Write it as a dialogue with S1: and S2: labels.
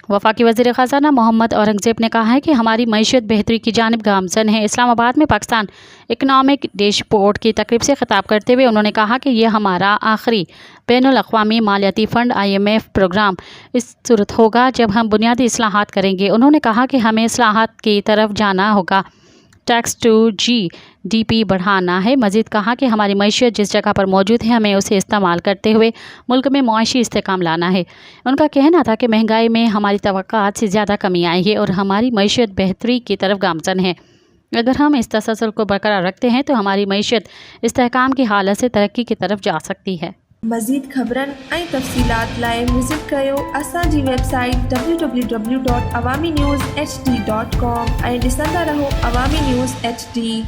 S1: वफाकी वज़ीर ख़ज़ाना मोहम्मद औरंगज़ेब ने कहा है कि हमारी मईशत बेहतरी की जानिब गामज़न है। इस्लामाबाद में पाकिस्तान इकनॉमिक डैशबोर्ड की तकरीब से ख़िताब करते हुए उन्होंने कहा कि यह हमारा आखिरी बैनुल-अक़वामी मालियाती फ़ंड IMF प्रोग्राम इस सूरत होगा जब हम बुनियादी इस्लाहात करेंगे। उन्होंने कहा कि हमें इस्लाहात की तरफ जाना होगा, टैक्स टू GDP बढ़ाना है। मज़ीद कहा कि हमारी मईशत जिस जगह पर मौजूद है हमें उसे इस्तेमाल करते हुए मुल्क में मुआशी इस्तेकाम लाना है। उनका कहना था कि महंगाई में हमारी तवक्कात से ज़्यादा कमी आई है और हमारी मईशत बेहतरी की तरफ गामज़न है। अगर हम इस तसलसल को बरकरार रखते हैं तो हमारी मईशत इस्तेहकाम की हालत से तरक्की की तरफ जा सकती है।
S2: मज़ीद ख़बरनि ऐं तफ़सीलात लाइ विज़िट कयो असांजी वेबसाइट www.awamiNewsHD.com ऐं ॾिसंदा रहो अवामी न्यूज़ HD।